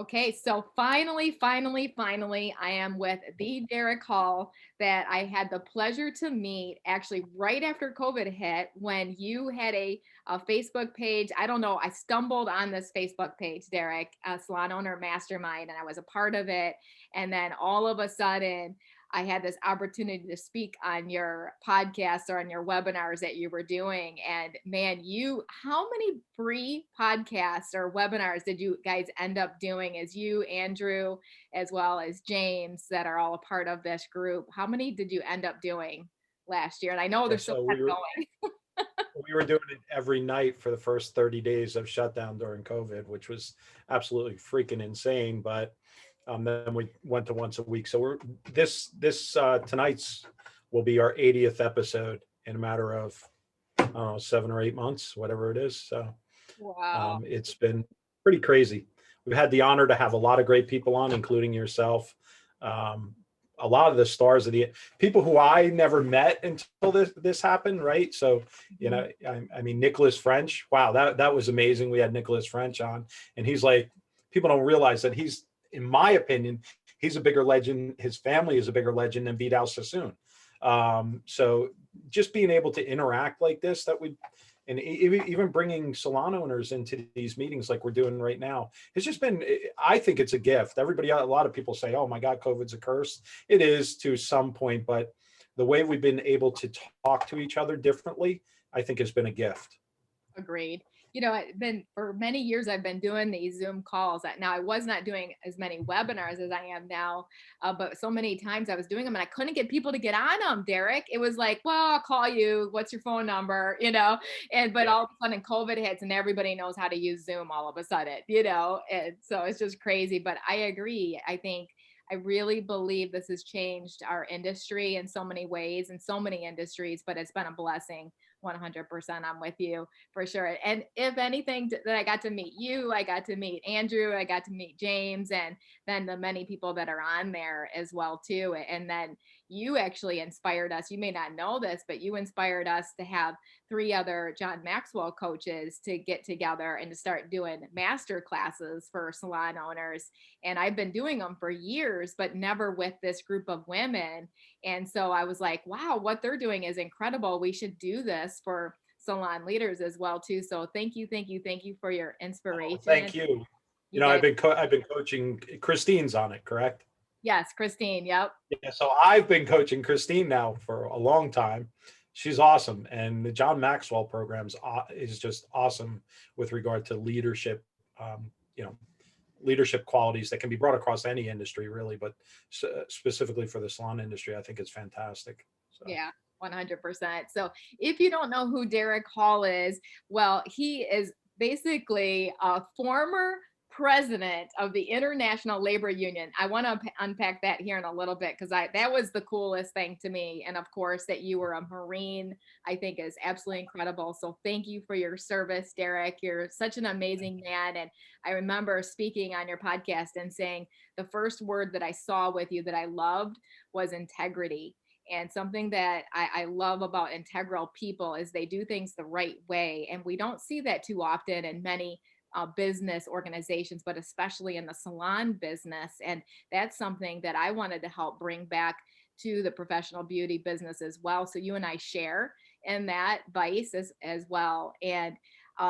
Okay, so finally, I am with the Derek Hall that I had the pleasure to meet actually right after COVID hit when you had a Facebook page. I don't know, I stumbled on this Facebook page, Derek, Salon Owner Mastermind, and I was a part of it. And then all of a sudden, I had this opportunity to speak on your podcast or on your webinars that you were doing. And man, how many free podcasts or webinars did you guys end up doing as you, Andrew, as well as James, that are all a part of this group? How many did you end up doing last year? And I know Yeah, they're still so kept going. we were doing it every night for the first 30 days of shutdown during COVID, which was absolutely freaking insane. But then we went to once a week. So we're this tonight's will be our 80th episode in a matter of I don't know 7 or 8 months, whatever it is. So Wow. it's been pretty crazy. We've had the honor to have a lot of great people on, including yourself. Um, a lot of the stars of the people who I never met until this happened, right? So, Mhm. I mean, Nicholas French. Wow, that was amazing. We had Nicholas French on, and he's like, people don't realize that he's, in my opinion, he's a bigger legend. His family is a bigger legend than Vidal Sassoon. So, just being able to interact like this, that we and even bringing salon owners into these meetings like we're doing right now, it's just been, I think it's a gift. Everybody, a lot of people say, oh my God, COVID's a curse. It is to some point, but the way we've been able to talk to each other differently, I think has been a gift. Agreed. It's been for many years I've been doing these Zoom calls. Now I was not doing as many webinars as I am now, but so many times I was doing them and I couldn't get people to get on them. Derek, it was like, well, I'll call you. What's your phone number? And but Yeah. all of a sudden COVID hits and everybody knows how to use Zoom all of a sudden. And so it's just crazy. But I agree. I really believe this has changed our industry in so many ways, in so many industries, but it's been a blessing. 100%. I'm with you for sure. And if anything, that I got to meet you, I got to meet Andrew, I got to meet James, and then the many people that are on there as well too. And then you actually inspired us. You may not know this, but you inspired us to have three other John Maxwell coaches to get together and to start doing master classes for salon owners. And I've been doing them for years, but never with this group of women. And so I was like, wow, what they're doing is incredible. We should do this for salon leaders as well too. So thank you for your Oh, inspiration. thank you. You guys, I've been coaching. Christine's on it, correct? yes, Christine. Yep. Yeah, so I've been coaching Christine now for a long time. She's awesome, and the John Maxwell programs is just awesome with regard to leadership. You know, leadership qualities that can be brought across any industry, really, but specifically for the salon industry, I think it's fantastic. So, Yeah, 100%. So if you don't know who Derek Hall is, well, he is basically a former president of the International Labor Union. I want to unpack that here in a little bit because I that was the coolest thing to me. And of course, that you were a Marine, I think is absolutely incredible. So thank you for your service, Derek. You're such an thank amazing you. man. And I remember speaking on your podcast and saying the first word that I saw with you that I loved was integrity. And something that I love about integral people is they do things the right way. And we don't see that too often in many business organizations, but especially in the salon business. And that's something that I wanted to help bring back to the professional beauty business as well. So you and I share in that vice as well. And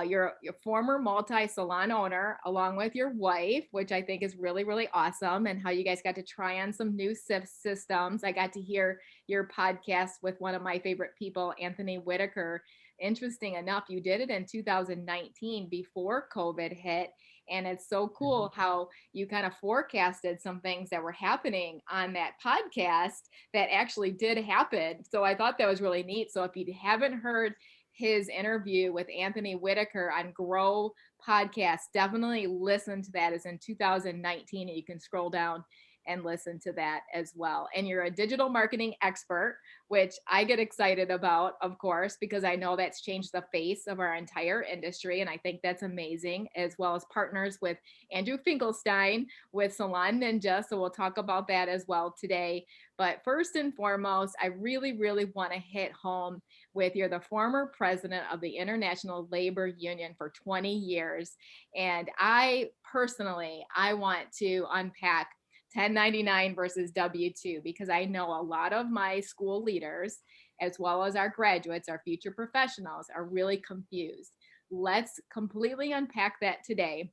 you're your former multi-salon owner along with your wife, which I think is really, really awesome. And how you guys got to try on some new systems. I got to hear your podcast with one of my favorite people, Anthony Whitaker. Interesting enough, you did it in 2019 before COVID hit. And it's so Mhm. cool how you kind of forecasted some things that were happening on that podcast that actually did happen. So I thought that was really neat. So if you haven't heard his interview with Anthony Whitaker on Grow podcast, definitely listen to that. It's in 2019 and you can scroll down and listen to that as well. And you're a digital marketing expert, which I get excited about, of course, because I know that's changed the face of our entire industry. And I think that's amazing, as well as partners with Andrew Finkelstein with SalonNinja. So we'll talk about that as well today. But first and foremost, I really, really want to hit home with you're the former president of the International Labor Union for 20 years. And I personally, I want to unpack 1099 versus W-2, because I know a lot of my school leaders, as well as our graduates, our future professionals, are really confused. Let's completely unpack that today,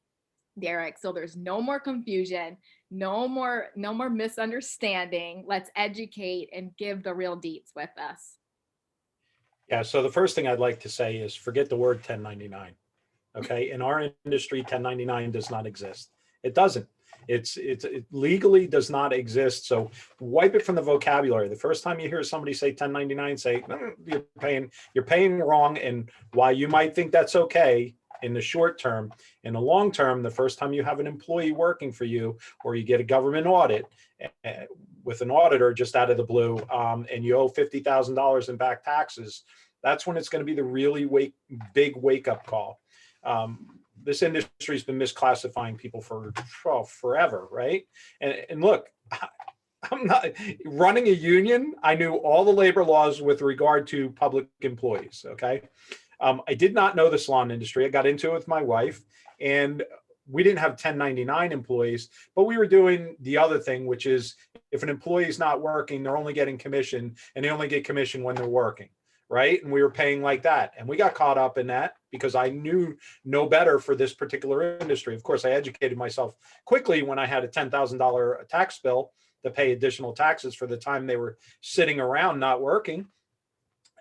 Derek, so there's no more confusion, no more misunderstanding. Let's educate and give the real deets with us. Yeah. So the first thing I'd like to say is forget the word 1099. Okay. In our industry, 1099 does not exist. It doesn't. It legally does not exist. So wipe it from the vocabulary. The first time you hear somebody say 1099, say you're paying wrong. And while you might think that's okay in the short term, in the long term, the first time you have an employee working for you, or you get a government audit with an auditor just out of the blue, and you owe $50,000 in back taxes, that's when it's going to be the really big wake up call. This industry's been misclassifying people for forever, right? And look, I'm not running a union. I knew all the labor laws with regard to public employees. Okay. I did not know the salon industry. I got into it with my wife, and we didn't have 1099 employees, but we were doing the other thing, which is if an employee is not working, they're only getting commission, and they only get commission when they're working. Right. And we were paying like that. And we got caught up in that because I knew no better for this particular industry. Of course, I educated myself quickly when I had a $10,000 tax bill to pay additional taxes for the time they were sitting around not working.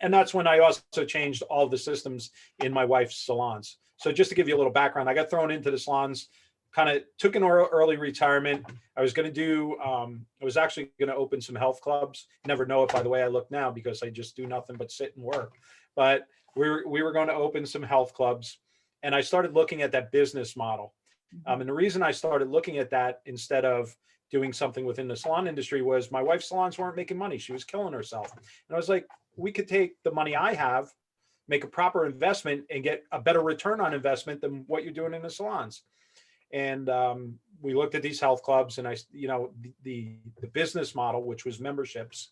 And that's when I also changed all the systems in my wife's salons. So just to give you a little background, I got thrown into the salons, kind of took an early retirement. I was going to do, I was actually going to open some health clubs. Never know it by the way I look now, because I just do nothing but sit and work. But we were going to open some health clubs, and I started looking at that business model. And the reason I started looking at that instead of doing something within the salon industry was my wife's salons weren't making money. She was killing herself. And I was like, we could take the money I have, make a proper investment, and get a better return on investment than what you're doing in the salons. And we looked at these health clubs, and the business model, which was memberships,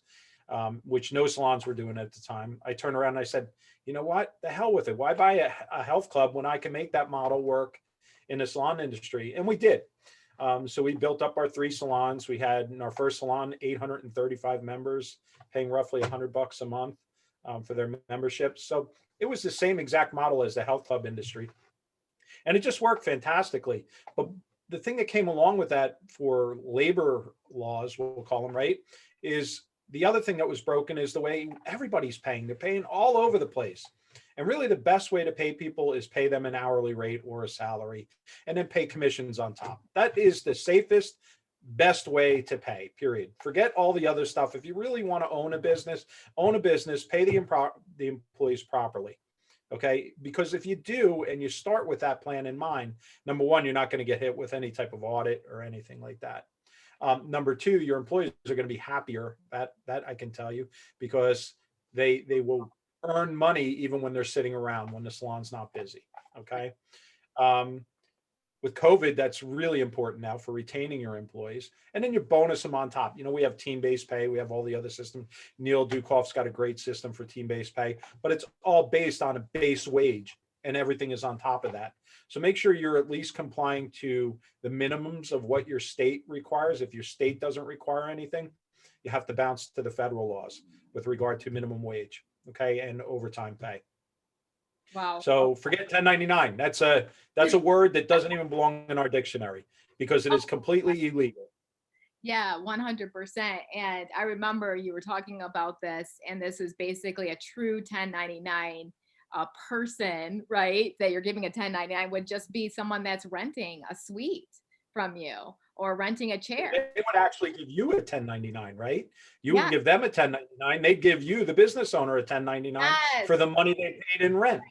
which no salons were doing at the time. I turned around and I said, you know what, the hell with it. Why buy a health club when I can make that model work in the salon industry? And we did. So we built up our 3 salons. We had in our first salon 835 members, paying roughly $100 a month for their memberships. So it was the same exact model as the health club industry. And it just worked fantastically. But the thing that came along with that for labor laws, we'll call them, right, is the other thing that was broken is the way everybody's paying. They're paying all over the place. And really the best way to pay people is pay them an hourly rate or a salary, and then pay commissions on top. That is the safest, best way to pay, period. Forget all the other stuff. If you really want to own a business, pay the employees properly. Okay. Because if you do, and you start with that plan in mind, number one, you're not going to get hit with any type of audit or anything like that. Number two, your employees are going to be happier. That I can tell you, because they will earn money even when they're sitting around, when the salon's not busy. Okay. With COVID, that's really important now for retaining your employees. And then you bonus them on top. You know, we have team-based pay. We have all the other systems. Neil Dukoff's got a great system for team-based pay, but it's all based on a base wage, and everything is on top of that. So make sure you're at least complying to the minimums of what your state requires. If your state doesn't require anything, you have to bounce to the federal laws with regard to minimum wage, okay, and overtime pay. Wow. So forget 1099. That's a word that doesn't even belong in our dictionary, because it is completely illegal. Yeah, 100%. And I remember you were talking about this, and this is basically a true 1099 person, right? That you're giving a 1099 would just be someone that's renting a suite from you or renting a chair. They would actually give you a 1099, right? You Yes. would give them a 1099. They'd give you, the business owner, a 1099 Yes. for the money they paid in rent.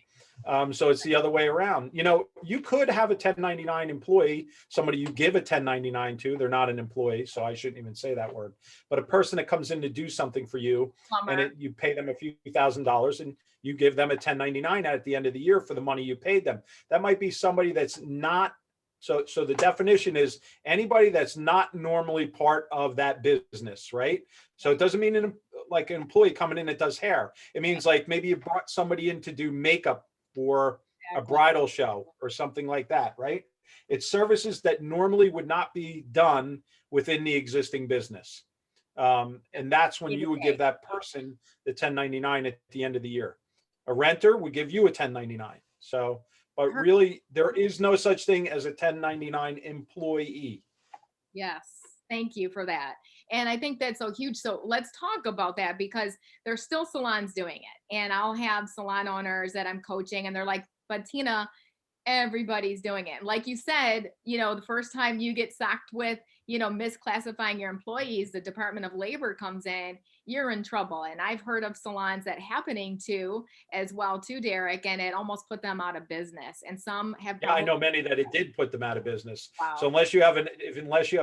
So it's the other way around. You know, you could have a 1099 employee, somebody you give a 1099 to, they're not an employee, so I shouldn't even say that word, but a person that comes in to do something for you, and Plumber. you pay them a few $1,000s and you give them a 1099 at the end of the year for the money you paid them. That might be somebody that's not, so the definition is anybody that's not normally part of that business, right? So it doesn't mean like an employee coming in that does hair. It means like maybe you brought somebody in to do makeup for a Exactly. bridal show or something like that, right? It's services that normally would not be done within the existing business. And that's when you would give that person the 1099 at the end of the year. A renter would give you a 1099. So, but really, there is no such thing as a 1099 employee. Yes. Thank you for that. And I think that's so huge. So let's talk about that because there's still salons doing it. And I'll have salon owners that I'm coaching and they're like, but Tina, everybody's doing it. Like you said, the first time you get sacked with, misclassifying your employees, the Department of Labor comes in, you're in trouble. And I've heard of salons that happening to as well too, Derek, and it almost put them out of business. And some have Yeah, I probably, know many that it did put them out of business. So wow. unless you have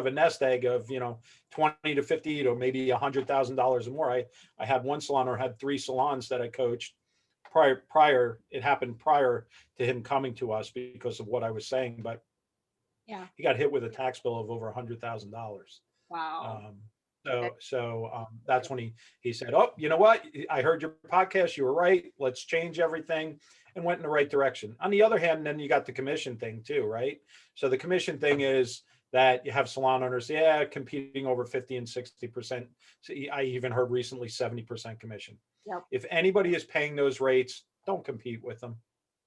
a nest egg of 20 to 50 to maybe $100,000 or more, I had one salon or had 3 salons that I coached prior. It happened prior to him coming to us because of what I was saying, but Yeah. he got hit with a tax bill of over $100,000. Wow. That's when he said, "Oh, you know what? I heard your podcast. You were right. Let's change everything," and went in the right direction. On the other hand, then you got the commission thing too, right? So the commission thing is that you have salon owners, competing over 50 and 60%. So I even heard recently 70% commission. Yep. If anybody is paying those rates, don't compete with them.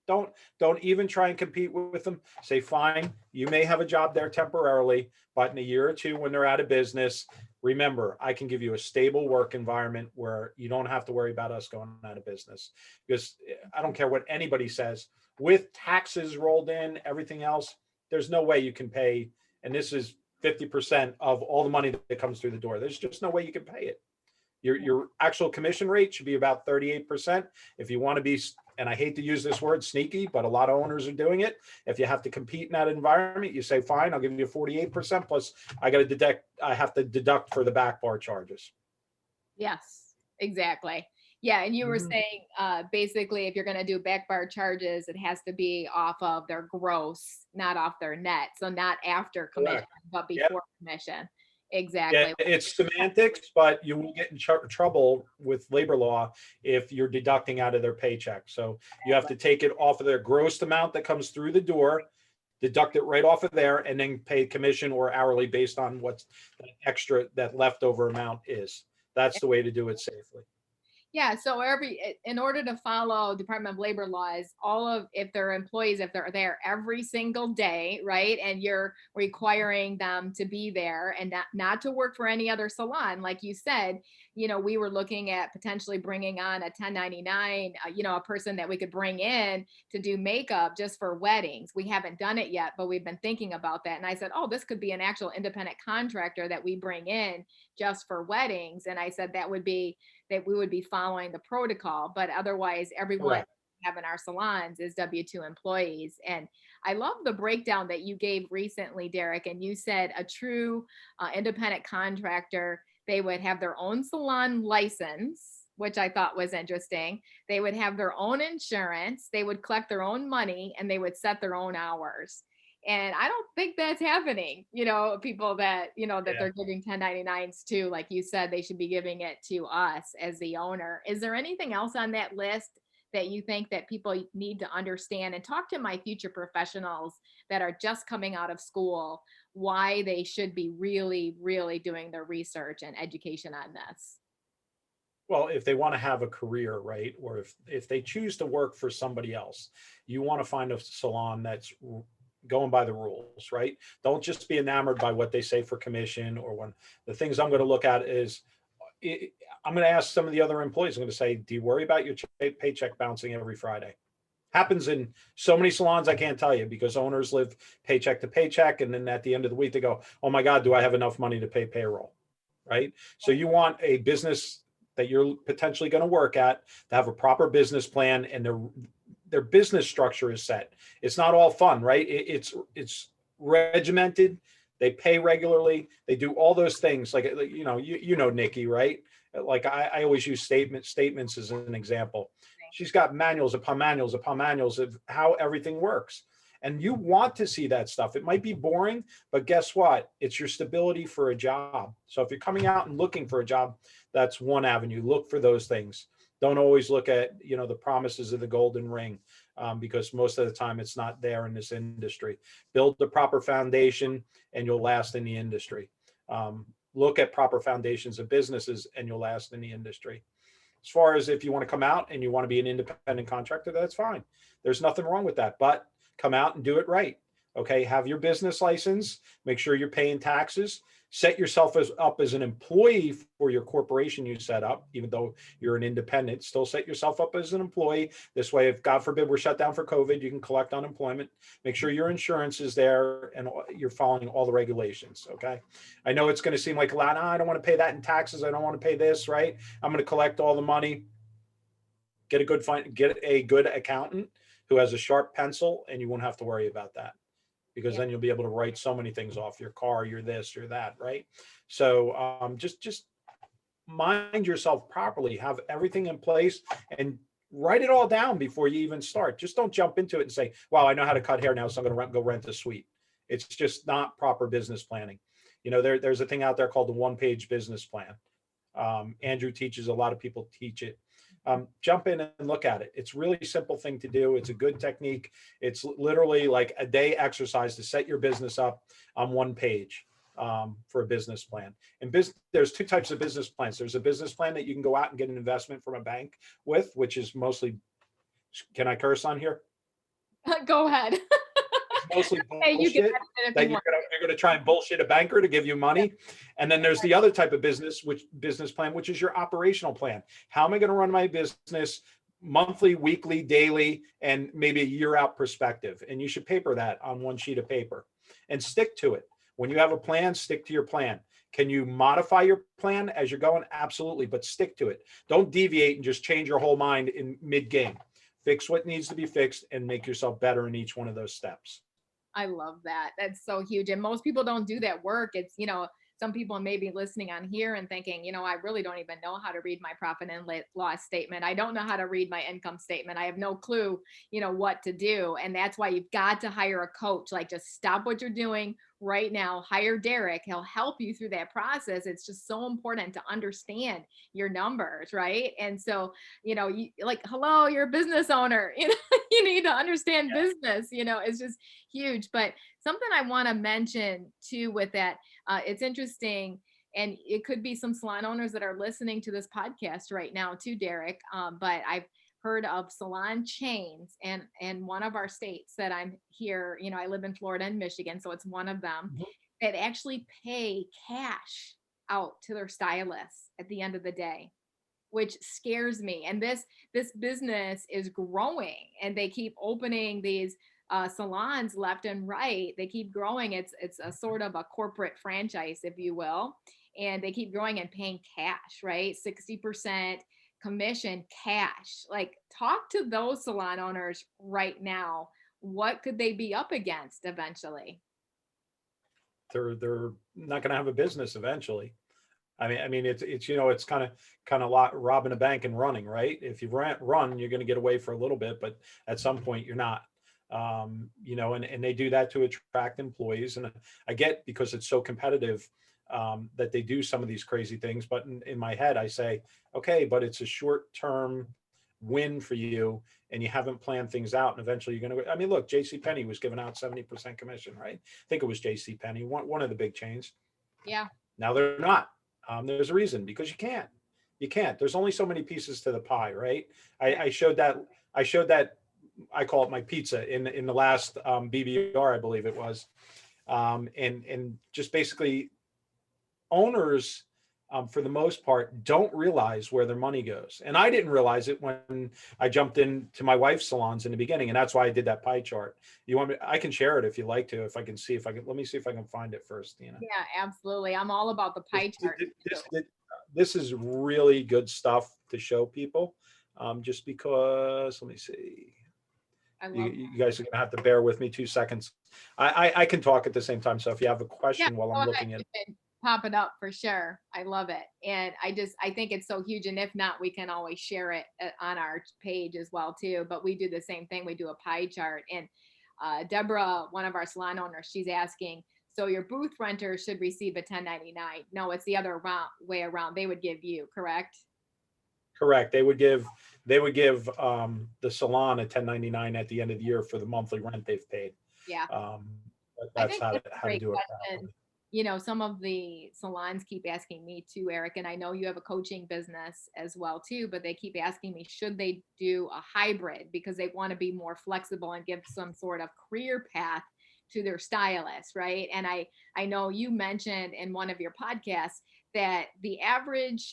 Don't even try and compete with them. Say, fine, you may have a job there temporarily, but in a year or two when they're out of business, remember, I can give you a stable work environment where you don't have to worry about us going out of business. Because I don't care what anybody says, with taxes rolled in, everything else, there's no way you can pay, and this is 50% of all the money that comes through the door. There's just no way you can pay it. Your actual commission rate should be about 38%. If you want to be, and I hate to use this word sneaky, but a lot of owners are doing it. If you have to compete in that environment, you say, fine, I'll give you 48% plus I have to deduct for the back bar charges. Yes, exactly. Yeah. And you were Mhm. saying basically, if you're going to do back bar charges, it has to be off of their gross, not off their net. So not after commission, Correct. but Yeah. before commission. Yeah, Exactly. it's semantics, but you will get in trouble with labor law if you're deducting out of their paycheck. So you have to take it off of their gross amount that comes through the door, deduct it right off of there, and then pay commission or hourly based on what's that extra, that leftover amount is. That's the way to do it safely. Yeah, so in order to follow Department of Labor laws, if they're employees, if they're there every single day, right, and you're requiring them to be there and not to work for any other salon, like you said, we were looking at potentially bringing on a 1099, a person that we could bring in to do makeup just for weddings. We haven't done it yet, but we've been thinking about that. And I said, oh, this could be an actual independent contractor that we bring in just for weddings. And I said that we would be following the protocol, but otherwise everyone Correct. have in our salons is W-2 employees. And I love the breakdown that you gave recently, Derek. And you said a true independent contractor, they would have their own salon license, which I thought was interesting. They would have their own insurance, they would collect their own money, and they would set their own hours. And I don't think that's happening. People that, that Yeah. they're giving 1099s to, like you said, they should be giving it to us as the owner. Is there anything else on that list that you think that people need to understand? And talk to my future professionals that are just coming out of school, why they should be really, really doing their research and education on this. Well, if they want to have a career, right? Or if they choose to work for somebody else, you want to find a salon that's going by the rules, right? Don't just be enamored by what they say for commission or when the things I'm going to look at is I'm going to ask some of the other employees, I'm going to say, do you worry about your paycheck bouncing every Friday? Happens in so many salons, I can't tell you, because owners live paycheck to paycheck. And then at the end of the week, they go, oh my God, do I have enough money to pay payroll? Right? So you want a business that you're potentially going to work at to have a proper business plan, and their business structure is set. It's not all fun, right? It's regimented. They pay regularly. They do all those things. Like you know Nikki, right? Like I always use statements as an example. She's got manuals upon manuals upon manuals of how everything works. And you want to see that stuff. It might be boring, but guess what? It's your stability for a job. So if you're coming out and looking for a job, that's one avenue. Look for those things. Don't always look at, the promises of the golden ring, because most of the time it's not there in this industry. Build the proper foundation and you'll last in the industry. Look at proper foundations of businesses and you'll last in the industry. As far as if you want to come out and you want to be an independent contractor, that's fine. There's nothing wrong with that, but come out and do it right. Okay. Have your business license, make sure you're paying taxes, set yourself up as an employee for your corporation you set up, even though you're an independent, still set yourself up as an employee. This way, if God forbid we're shut down for COVID, you can collect unemployment. Make sure your insurance is there and you're following all the regulations. Okay. I know it's going to seem like a lot. I don't want to pay that in taxes. I don't want to pay this, right? I'm going to collect all the money. Get a good accountant who has a sharp pencil, and you won't have to worry about that, because then you'll be able to write so many things off your car, you're this, you're that, right? So just mind yourself properly, have everything in place, and write it all down before you even start. Just don't jump into it and say, wow, I know how to cut hair now, so I'm going to go rent a suite. It's just not proper business planning. There's a thing out there called the one-page business plan. Andrew teaches, a lot of people teach it. Jump in and look at it. It's really simple thing to do. It's a good technique. It's literally like a day exercise to set your business up on one page for a business plan. And there's two types of business plans. There's a business plan that you can go out and get an investment from a bank with, which is mostly, can I curse on here? Go ahead. Mostly Hey, you can bullshit that you're gonna try and bullshit a banker to give you money. And then there's the other type of business plan, which is your operational plan. How am I going to run my business monthly, weekly, daily, and maybe a year out perspective? And you should paper that on one sheet of paper and stick to it. When you have a plan, stick to your plan. Can you modify your plan as you're going? Absolutely, but stick to it. Don't deviate and just change your whole mind in mid-game. Fix what needs to be fixed and make yourself better in each one of those steps. I love that. That's so huge. And most people don't do that work. It's, some people may be listening on here and thinking, I really don't even know how to read my profit and loss statement. I don't know how to read my income statement. I have no clue, what to do. And that's why you've got to hire a coach. Like, just stop what you're doing right now, hire Derek. He'll help you through that process. It's just so important to understand your numbers, right? And so, hello, you're a business owner, you need to understand business, it's just huge. But something I want to mention too with that, it's interesting, and it could be some salon owners that are listening to this podcast right now too, Derek. But I've heard of salon chains, and one of our states that I'm here, I live in Florida and Michigan, so it's one of them that actually pay cash out to their stylists at the end of the day, which scares me. And this business is growing, and they keep opening these salons left and right. They keep growing. It's a sort of a corporate franchise, if you will, and they keep growing and paying cash, right? 60% commission cash. Like, talk to those salon owners right now. What could they be up against eventually? They're not going to have a business eventually. I mean, it's kind of like robbing a bank and running, right? If you run, you're going to get away for a little bit, but at some point you're not. And they do that to attract employees. And I get, because it's so competitive, that they do some of these crazy things. But in my head, I say, okay, but it's a short-term win for you, and you haven't planned things out. And eventually you're going to, look, JCPenney was giving out 70% commission, right? I think it was JCPenney, one of the big chains. Yeah. Now they're not. There's a reason, because you can't. There's only so many pieces to the pie, right? I showed that. I call it my pizza in the last BBR, I believe it was, and just basically owners, for the most part, don't realize where their money goes. And I didn't realize it when I jumped into my wife's salons in the beginning, and that's why I did that pie chart. You want me? I can share it if you like to. If I can see if I can. Let me see if I can find it first. Yeah, absolutely. I'm all about the pie chart. This is really good stuff to show people. Just because, let me see. I You, love that. you guys are gonna have to bear with me 2 seconds. I can talk at the same time. So if you have a Yeah, question while go I'm ahead. looking at, You can pop it up for sure. I love it. And I think it's so huge. And if not, we can always share it on our page as well too. But we do the same thing. We do a pie chart. And Deborah, one of our salon owners, she's asking, so your booth renter should receive a 1099. No, it's the other way around. They would give you, correct? correct. They would give the salon a 1099 at the end of the year for the monthly rent they've paid. Yeah. Um, I that's think that's a how to great do it question. properly. Some of the salons keep asking me too, Eric, and I know you have a coaching business as well too, but they keep asking me, should they do a hybrid because they want to be more flexible and give some sort of career path to their stylist, right? And I know you mentioned in one of your podcasts that the average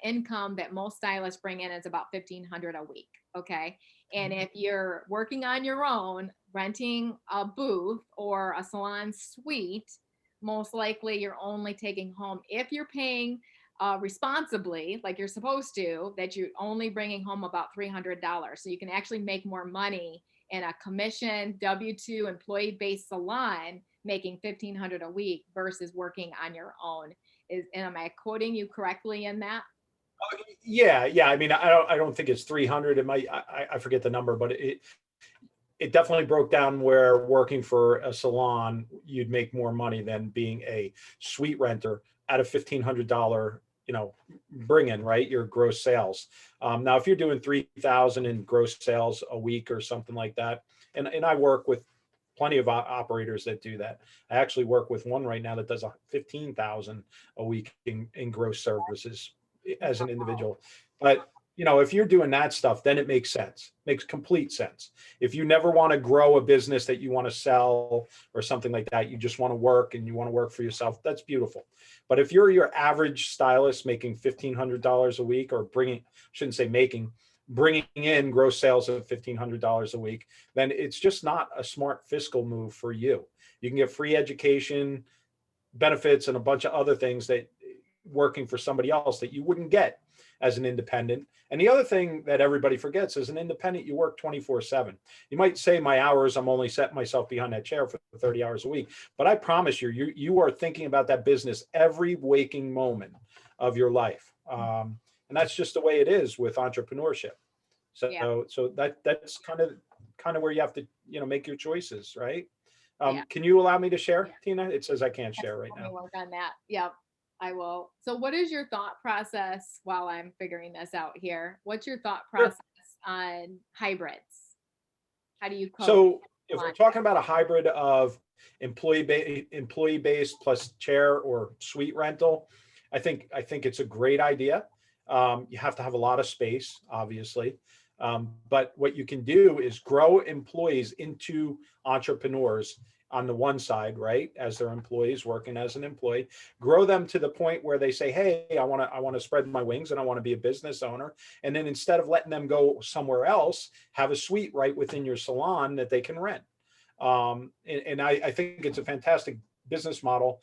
income that most stylists bring in is about 1,500 a week. Okay. And if you're working on your own, renting a booth or a salon suite, most likely you're only taking home, if you're paying responsibly, like you're supposed to, that you're only bringing home about $300. So you can actually make more money in a commission W-2 employee-based salon making 1,500 a week versus working on your own. Am I quoting you correctly in that? Yeah, yeah. I mean, I don't think it's 300. It might, I forget the number, but it definitely broke down where working for a salon, you'd make more money than being a suite renter at a $1,500, bring in, right? Your gross sales. Now, if you're doing 3,000 in gross sales a week or something like that, and I work with plenty of operators that do that. I actually work with one right now that does 15,000 a week in gross services as an individual. But if you're doing that stuff, then it makes complete sense. If you never want to grow a business that you want to sell or something like that, you just want to work and you want to work for yourself, that's beautiful. But if you're your average stylist making $1,500 a week, or shouldn't say making, bringing in gross sales of $1,500 a week, then it's just not a smart fiscal move for you. You can get free education, benefits, and a bunch of other things that working for somebody else that you wouldn't get as an independent. And the other thing that everybody forgets is an independent, you work 24/7. You might say my hours, I'm only setting myself behind that chair for 30 hours a week, but I promise you are thinking about that business every waking moment of your life. And that's just the way it is with entrepreneurship. Yeah. So that's kind of where you have to, make your choices, right? Yeah. Can you allow me to share, Tina? It says I can't share right Let me now. work on that. Yep, I will. So what is your thought process while I'm figuring this out here? What's your thought Sure. process on hybrids? How do you coach? So if we're talking about a hybrid of employee based plus chair or suite rental, I think it's a great idea. You have to have a lot of space, obviously. But what you can do is grow employees into entrepreneurs on the one side, right? As their employees working as an employee, grow them to the point where they say, hey, I want to spread my wings and I want to be a business owner. And then instead of letting them go somewhere else, have a suite right within your salon that they can rent. And I think it's a fantastic business model.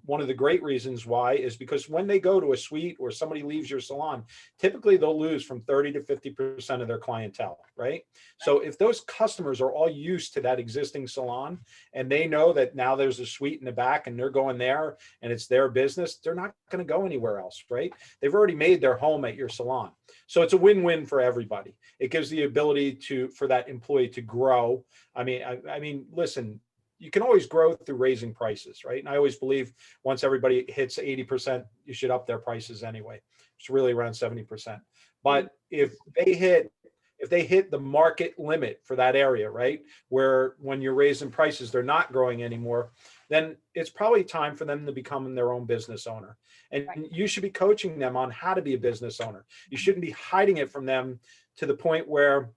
One of the great reasons why is because when they go to a suite or somebody leaves your salon, typically they'll lose from 30 to 50% of their clientele, right? So if those customers are all used to that existing salon and they know that now there's a suite in the back and they're going there and it's their business, they're not going to go anywhere else, right? They've already made their home at your salon. So it's a win-win for everybody. It gives the ability for that employee to grow. I mean, listen, you can always grow through raising prices, right? And I always believe once everybody hits 80%, you should up their prices anyway. It's really around 70%. But if they hit the market limit for that area, right, where when you're raising prices, they're not growing anymore, then it's probably time for them to become their own business owner. And you should be coaching them on how to be a business owner. You shouldn't be hiding it from them to the point where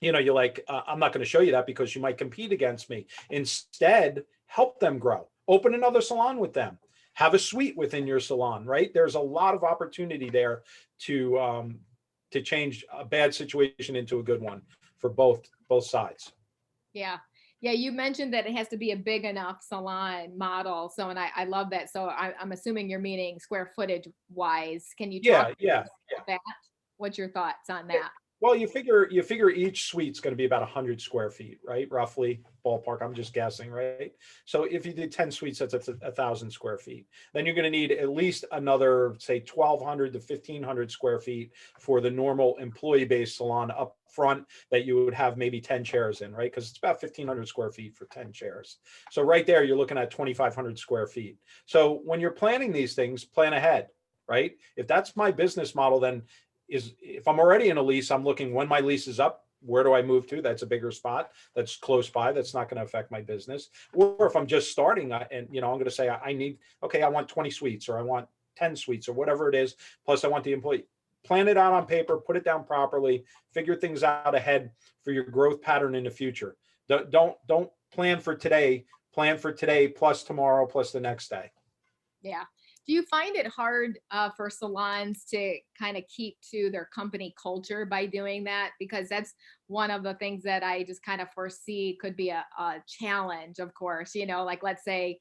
you're like, I'm not going to show you that because you might compete against me. Instead, help them grow. Open another salon with them. Have a suite within your salon, right? There's a lot of opportunity there to change a bad situation into a good one for both sides. Yeah. Yeah, you mentioned that it has to be a big enough salon model. So, and I love that. So I'm assuming you're meaning square footage wise. Can you talk Yeah, yeah. about that? What's your thoughts on that? Well, you figure each suite's going to be about 100 square feet, right? Roughly ballpark. I'm just guessing, right? So if you did 10 suites, that's 1,000 square feet. Then you're going to need at least another, say, 1,200 to 1,500 square feet for the normal employee-based salon up front that you would have maybe 10 chairs in, right? Because it's about 1,500 square feet for 10 chairs. So right there, you're looking at 2,500 square feet. So when you're planning these things, plan ahead, right? If that's my business model, then is if I'm already in a lease, I'm looking when my lease is up, where do I move to? That's a bigger spot that's close by. That's not going to affect my business. Or if I'm just starting and I'm going to say I need, okay, I want 20 suites or I want 10 suites or whatever it is. Plus I want the employee. Plan it out on paper, put it down properly, figure things out ahead for your growth pattern in the future. Don't plan for today. Plan for today plus tomorrow plus the next day. Yeah. Do you find it hard for salons to kind of keep to their company culture by doing that? Because that's one of the things that I just kind of foresee could be a challenge, of course. Like let's say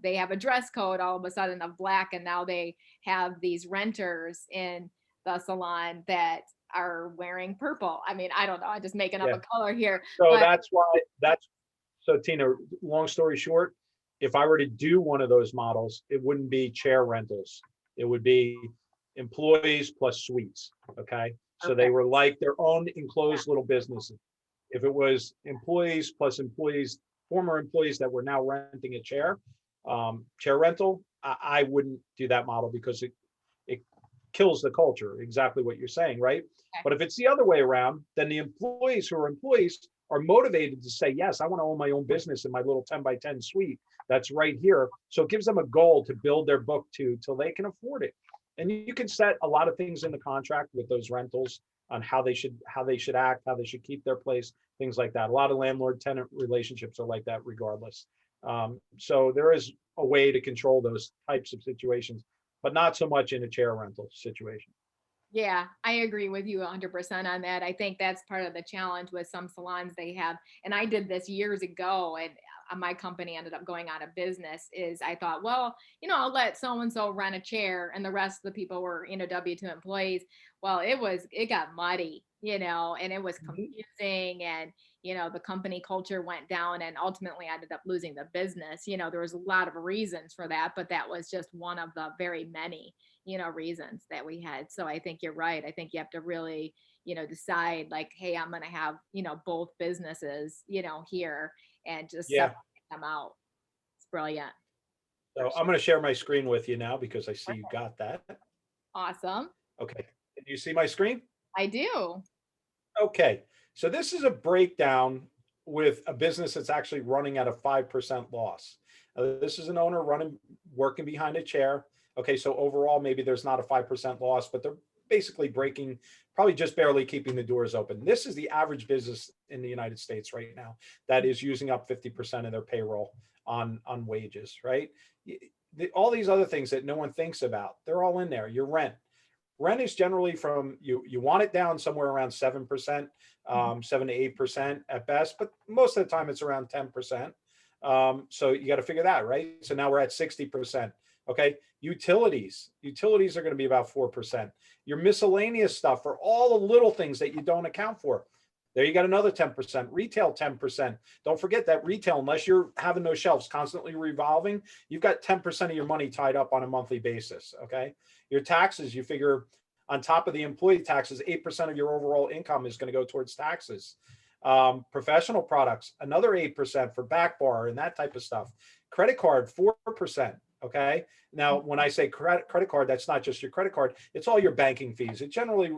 they have a dress code all of a sudden of black, and now they have these renters in the salon that are wearing purple. I mean, I don't know. I'm just making up Yeah. a color here, So but that's why that's so Tina, long story short, if I were to do one of those models, it wouldn't be chair rentals. It would be employees plus suites. Okay. So they okay. were like their own Yeah. enclosed little businesses. If it was employees plus employees, former employees that were now renting a chair rental, I wouldn't do that model because it kills the culture. Exactly what you're saying, right? Okay. But if it's the other way around, then the employees who are employees are motivated to say, yes, I want to own my own business in my little 10 by 10 suite that's right here. So it gives them a goal to build their book to till they can afford it. And you can set a lot of things in the contract with those rentals on how they should act, how they should keep their place, things like that. A lot of landlord tenant relationships are like that regardless. So there is a way to control those types of situations, but not so much in a chair rental situation. Yeah, I agree with you 100% on that. I think that's part of the challenge with some salons they have. And I did this years ago, and my company ended up going out of business. Is I thought, well, I'll let so and so rent a chair, and the rest of the people were, W-2 employees. Well, it got muddy, and it was Mhm. confusing, and the company culture went down, and ultimately I ended up losing the business. There was a lot of reasons for that, but that was just one of the very many reasons that we had. So I think you're right. I think you have to really, decide like, hey, I'm going to have, both businesses, here, and just separate Yeah. them out. It's brilliant. For So sure. I'm going to share my screen with you now because I see you got that. Awesome. Okay. Can you see my screen? I do. Okay. So this is a breakdown with a business that's actually running at a 5% loss. This is an owner working behind a chair. Okay. So overall, maybe there's not a 5% loss, but they're basically breaking, probably just barely keeping the doors open. This is the average business in the United States right now that is using up 50% of their payroll on wages, right? All these other things that no one thinks about, they're all in there. Your rent is generally from you want it down somewhere around 7%, Mhm. 7 to 8% at best, but most of the time it's around 10%. So you got to figure that, right? So now we're at 60%. Okay. Utilities are going to be about 4%. Your miscellaneous stuff for all the little things that you don't account for, there you got another 10%. Retail 10%. Don't forget that retail, unless you're having those shelves constantly revolving, you've got 10% of your money tied up on a monthly basis. Okay. Your taxes, you figure on top of the employee taxes, 8% of your overall income is going to go towards taxes. Professional products, another 8% for back bar and that type of stuff. Credit card, 4%. Okay. Now, when I say credit card, that's not just your credit card, it's all your banking fees. It generally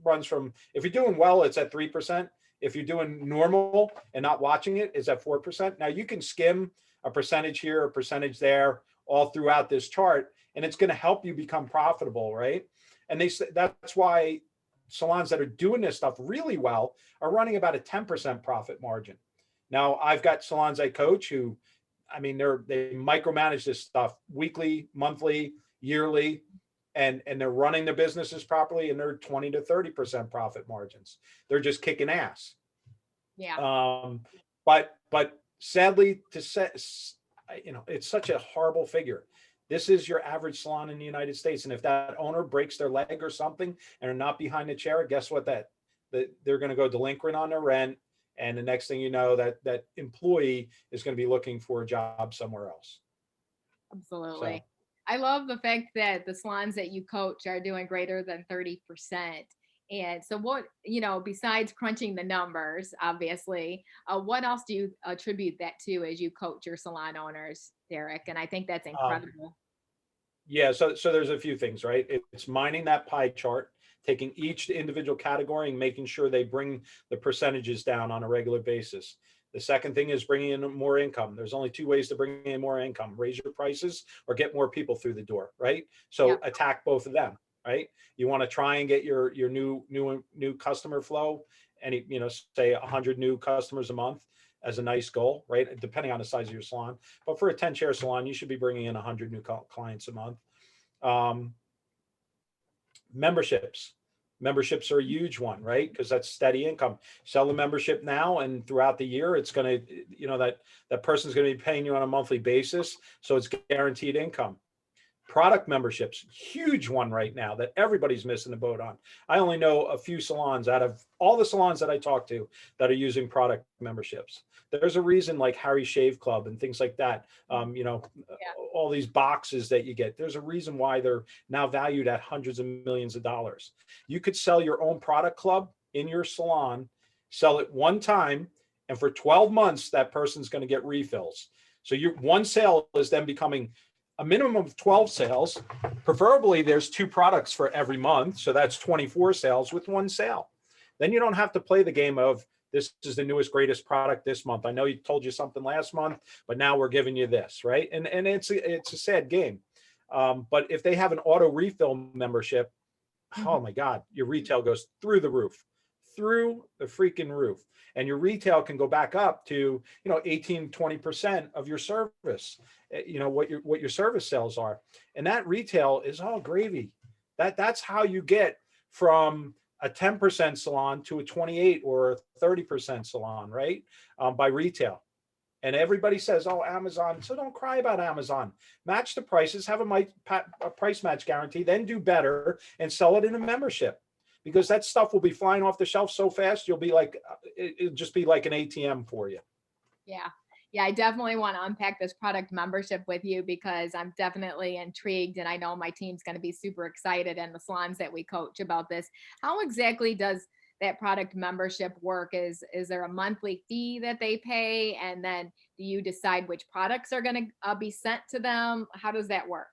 runs from, if you're doing well, it's at 3%. If you're doing normal and not watching it, it's at 4%. Now, you can skim a percentage here, a percentage there, all throughout this chart, and it's going to help you become profitable, right? And that's why salons that are doing this stuff really well are running about a 10% profit margin. Now, I've got salons I coach who, I mean, they micromanage this stuff weekly, monthly, yearly, and they're running their businesses properly, and they're 20 to 30% profit margins. They're just kicking ass. Yeah. Um, but sadly to say, it's such a horrible figure. This is your average salon in the United States, and if that owner breaks their leg or something and are not behind the chair, guess what? that they're going to go delinquent on their rent. And the next thing you know, that employee is going to be looking for a job somewhere else. So, Absolutely. I love the fact that the salons that you coach are doing greater than 30%. And so what, besides crunching the numbers, obviously, what else do you attribute that to as you coach your salon owners, Derek? And I think that's um, incredible. yeah, so there's a few things, right? It's mining that pie chart, taking each individual category and making sure they bring the percentages down on a regular basis. The second thing is bringing in more income. There's only two ways to bring in more income: raise your prices or get more people through the door, right? Yeah. So attack both of them, right? You want to try and get your new customer flow, any, say 100 new customers a month as a nice goal, right? Depending on the size of your salon. But for a 10-chair salon, you should be bringing in 100 new clients a month. Um, memberships. Memberships are a huge one, right? Because that's steady income. Sell the membership now, and throughout the year, it's going to, that person's going to be paying you on a monthly basis. So it's guaranteed income. Product memberships, huge one right now that everybody's missing the boat on. I only know a few salons out of all the salons that I talk to that are using product memberships. There's a reason, like Harry Shave Club and things like that. Yeah. All these boxes that you get. There's a reason why they're now valued at hundreds of millions of dollars. You could sell your own product club in your salon, sell it one time, and for 12 months, that person's going to get refills. So your one sale is then becoming a minimum of 12 sales. Preferably, there's 2 products for every month. So that's 24 sales with one sale. Then you don't have to play the game of, this is the newest, greatest product this month. I know you told you something last month, but now we're giving you this, right? And it's a sad game. But if they have an auto refill membership, oh my God, your retail goes through the roof, through the freaking roof. And your retail can go back up to, 18, 20% of your service, what your service sales are. And that retail is all gravy. That's how you get from a 10% salon to a 28 or a 30% salon, right? By retail. And everybody says, oh, Amazon. So don't cry about Amazon. Match the prices, have a price match guarantee, then do better and sell it in a membership, because that stuff will be flying off the shelf so fast. You'll be like, it'll just be like an ATM for you. Yeah. Yeah, I definitely want to unpack this product membership with you because I'm definitely intrigued, and I know my team's going to be super excited and the salons that we coach about this. How exactly does that product membership work? Is there a monthly fee that they pay, and then do you decide which products are going to be sent to them? How does that work?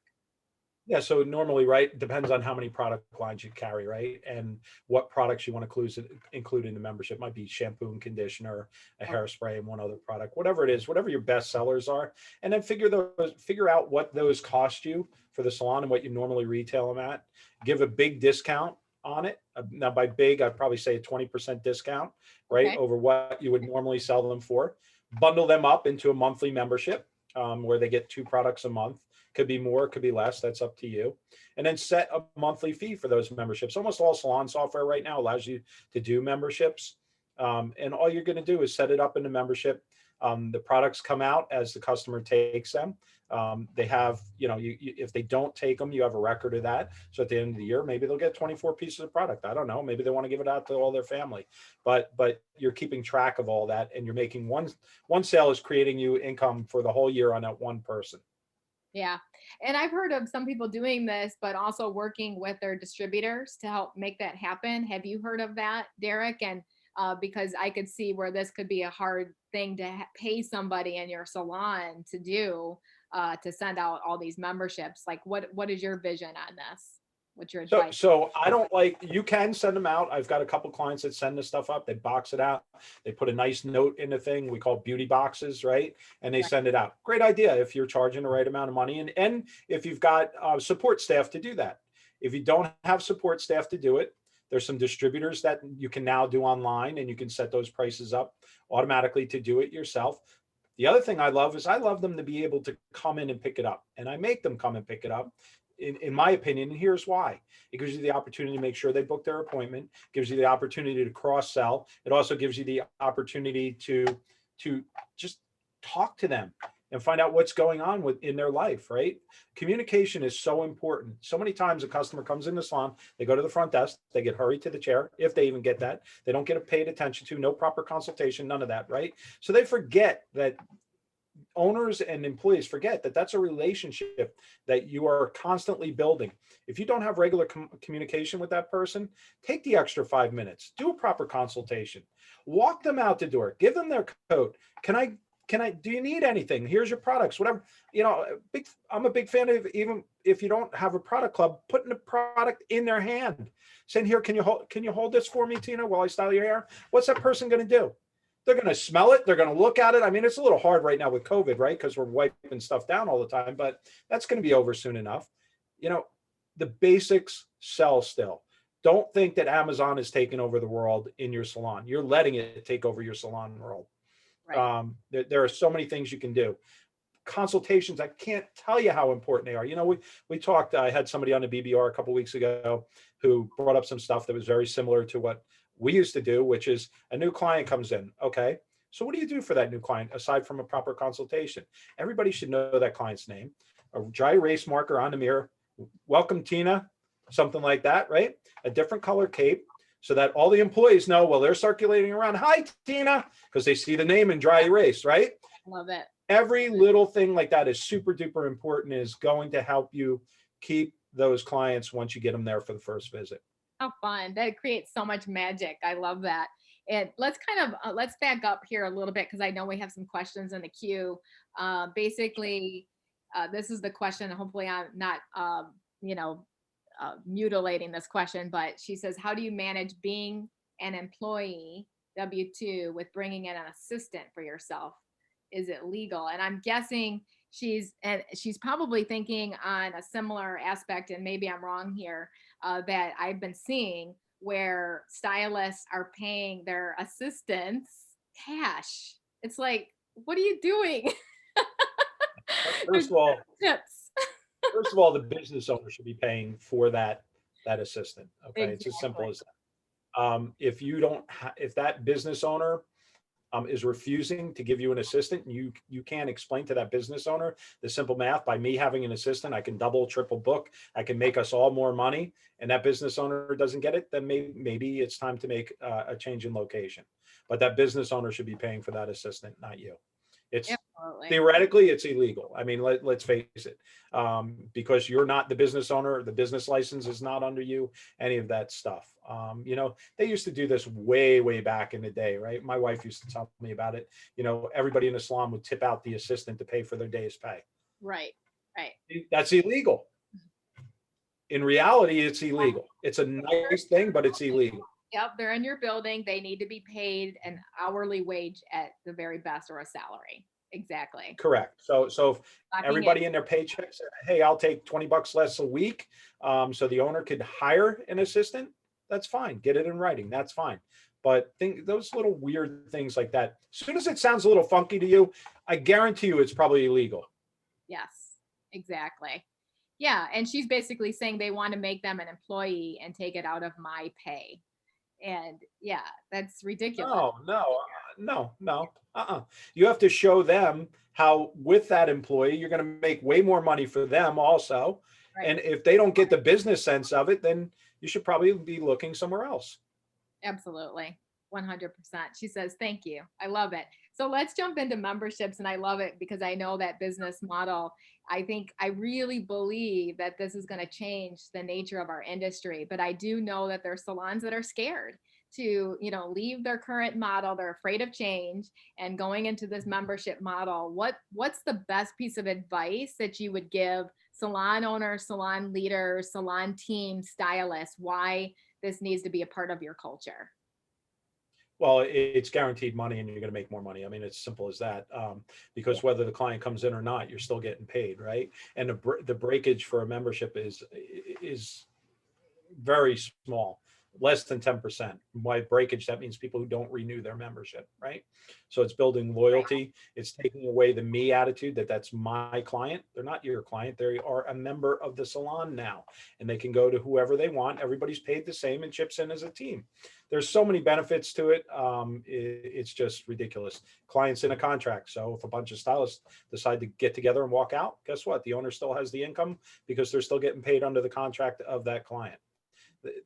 Yeah, so normally, right, depends on how many product lines you carry, right? And what products you want to include in the membership. Might be shampoo and conditioner, a Okay. hairspray, and one other product, whatever it is, whatever your best sellers are. And then figure out what those cost you for the salon and what you normally retail them at. Give a big discount on it. Now, by big, I'd probably say a 20% discount, right, Okay. over what you would normally sell them for. Bundle them up into a monthly membership, where they get 2 products a month. Could be more, could be less. That's up to you. And then set a monthly fee for those memberships. Almost all salon software right now allows you to do memberships. And all you're going to do is set it up in the membership. The products come out as the customer takes them. They have, if they don't take them, you have a record of that. So at the end of the year, maybe they'll get 24 pieces of product. I don't know. Maybe they want to give it out to all their family. But you're keeping track of all that, and you're making one sale is creating you income for the whole year on that one person. Yeah. And I've heard of some people doing this, but also working with their distributors to help make that happen. Have you heard of that, Derek? And because I could see where this could be a hard thing to pay somebody in your salon to do, to send out all these memberships. Like, what is your vision on this? What's your So, advice? so I don't like, you can send them out. I've got a couple clients that send this stuff up. They box it out. They put a nice note in the thing. We call beauty boxes, right? And they Right. send it out. Great idea if you're charging the right amount of money, and if you've got support staff to do that. If you don't have support staff to do it, there's some distributors that you can now do online, and you can set those prices up automatically to do it yourself. The other thing I love is I love them to be able to come in and pick it up, and I make them come and pick it up. In my opinion, and here's why. It gives you the opportunity to make sure they book their appointment, gives you the opportunity to cross sell. It also gives you the opportunity to just talk to them. and find out what's going on in their life, right? Communication is so important. So many times a customer comes in the salon, they go to the front desk, they get hurried to the chair, if they even get that. They don't get paid attention to, no proper consultation, none of that, right? So they forget that, owners and employees forget that that's a relationship that you are constantly building. If you don't have regular communication with that person, take the extra 5 minutes, do a proper consultation, walk them out the door, give them their coat. Do you need anything? Here's your products, whatever. I'm a big fan of, even if you don't have a product club, putting the product in their hand, saying, here, can you hold this for me, Tina, while I style your hair? What's that person going to do? They're going to smell it. They're going to look at it. I mean, it's a little hard right now with COVID, right? Because we're wiping stuff down all the time, but that's going to be over soon enough. The basics sell still. Don't think that Amazon is taking over the world in your salon. You're letting it take over your salon world. Right. There are so many things you can do. Consultations, I can't tell you how important they are. We talked, I had somebody on the BBR a couple of weeks ago who brought up some stuff that was very similar to what we used to do, which is a new client comes in. Okay. So what do you do for that new client aside from a proper consultation? Everybody should know that client's name, a dry erase marker on the mirror. Welcome, Tina, something like that, right? A different color cape so that all the employees know, well, they're circulating around. Hi, Tina, because they see the name in dry erase, right? Love it. Every little thing like that is super duper important, is going to help you keep those clients once you get them there for the first visit. How fun. That creates so much magic. I love that. And let's let's back up here a little bit, because I know we have some questions in the queue. Basically, this is the question. Hopefully I'm not, mutilating this question, but she says, how do you manage being an employee W-2 with bringing in an assistant for yourself? Is it legal? And I'm guessing she's probably thinking on a similar aspect, and maybe I'm wrong here, that I've been seeing, where stylists are paying their assistants cash. It's like, what are you doing? First of all, Tips. the business owner should be paying for that assistant. Okay, it's as simple Exactly. as that. If that business owner is refusing to give you an assistant, you can't explain to that business owner the simple math: by me having an assistant, I can double, triple book, I can make us all more money, and that business owner doesn't get it, then maybe it's time to make a change in location. But that business owner should be paying for that assistant, not you. It's Absolutely. theoretically, it's illegal. I mean, let's face it, because you're not the business owner, the business license is not under you, any of that stuff. They used to do this way back in the day, right? My wife used to tell me about it. Everybody in the salon would tip out the assistant to pay for their day's pay. Right. Right. That's illegal. In reality, it's illegal. It's a nice thing, but it's illegal. Yep, they're in your building. They need to be paid an hourly wage at the very best, or a salary. Exactly. Correct. So if Locking in. everybody in their paycheck said, hey, I'll take $20 less a week, so the owner could hire an assistant, that's fine. Get it in writing. That's fine. But those little weird things like that, as soon as it sounds a little funky to you, I guarantee you it's probably illegal. Yes, exactly. Yeah, and she's basically saying they want to make them an employee and take it out of my pay. And yeah, that's ridiculous. No. You have to show them how, with that employee, you're going to make way more money for them also. Right. And if they don't get the business sense of it, then you should probably be looking somewhere else. Absolutely. 100%. She says, thank you. I love it. So let's jump into memberships. And I love it because I know that business model. I really believe that this is going to change the nature of our industry. But I do know that there are salons that are scared to, leave their current model. They're afraid of change and going into this membership model. What's the best piece of advice that you would give salon owners, salon leaders, salon team stylists, why this needs to be a part of your culture? Well, it's guaranteed money and you're going to make more money. I mean, it's simple as that. Because whether the client comes in or not, you're still getting paid, right? And the breakage for a membership is very small. less than 10%. By breakage, that means people who don't renew their membership, right? So it's building loyalty. It's taking away the me attitude that that's my client. They're not your client. They are a member of the salon now, and they can go to whoever they want. Everybody's paid the same and chips in as a team. There's so many benefits to it. It's just ridiculous. Clients in a contract. So if a bunch of stylists decide to get together and walk out, guess what? The owner still has the income because they're still getting paid under the contract of that client.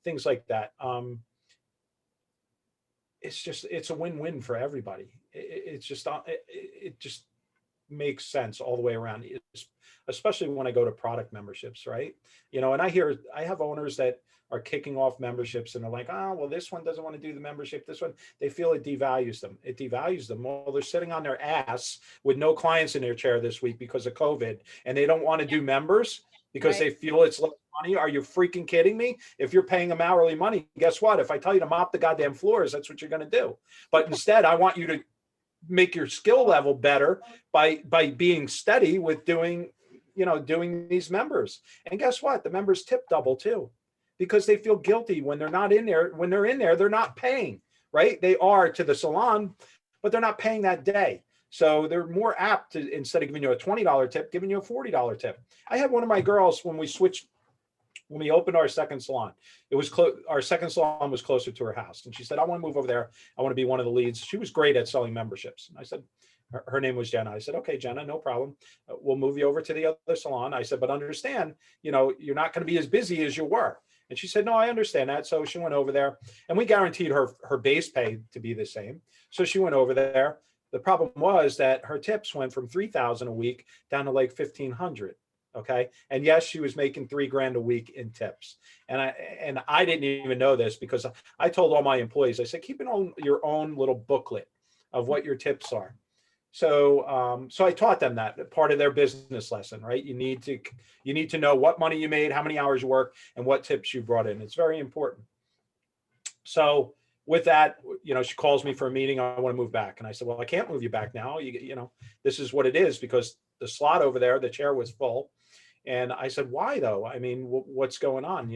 Things like that. It's a win-win for everybody. It just makes sense all the way around, especially when I go to product memberships, right? And I have owners that are kicking off memberships and they're like, oh, well, this one doesn't want to do the membership. This one, they feel it devalues them. It devalues them. Well, they're sitting on their ass with no clients in their chair this week because of COVID, and they don't want to do members because they feel it's less money. Are you freaking kidding me? If you're paying them hourly money, guess what? If I tell you to mop the goddamn floors, that's what you're going to do. But instead, I want you to make your skill level better by being steady with doing these members. And guess what? The members tip double too, because they feel guilty when they're not in there. When they're in there, they're not paying, right? They are to the salon, but they're not paying that day. So they're more apt to, instead of giving you a $20 tip, giving you a $40 tip. I had one of my girls when we opened our second salon, our second salon was closer to her house. And she said, I want to move over there. I want to be one of the leads. She was great at selling memberships. And I said, her name was Jenna. I said, okay, Jenna, no problem. We'll move you over to the other salon. I said, but understand, you're not going to be as busy as you were. And she said, no, I understand that. So she went over there and we guaranteed her base pay to be the same. So she went over there. The problem was that her tips went from $3,000 a week down to like $1,500. Okay. And yes, she was making $3,000 a week in tips. And I didn't even know this because I told all my employees, I said, keep your own little booklet of what your tips are. So I taught them that part of their business lesson, right? You need to know what money you made, how many hours you work, and what tips you brought in. It's very important. So with that, she calls me for a meeting. I want to move back. And I said, well, I can't move you back now. This is what it is, because the slot over there, the chair was full. And I said, why though? I mean, what's going on?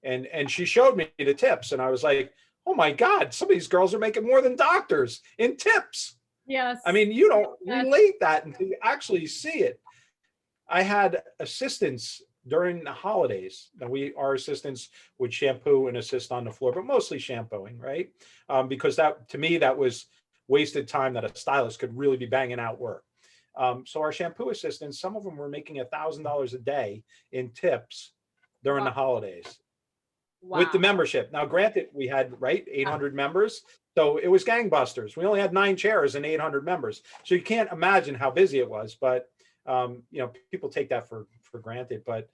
And she showed me the tips and I was like, oh my God, some of these girls are making more than doctors in tips. Yes. I mean, you don't relate that until you actually see it. I had assistants during the holidays. Now our assistants would shampoo and assist on the floor, but mostly shampooing, right? Because that, to me, that was wasted time that a stylist could really be banging out work. So our shampoo assistants, some of them were making $1,000 a day in tips during the holidays with the membership. Now, granted, we had 800 members, so it was gangbusters. We only had 9 chairs and 800 members, so you can't imagine how busy it was. But people take that for granted. But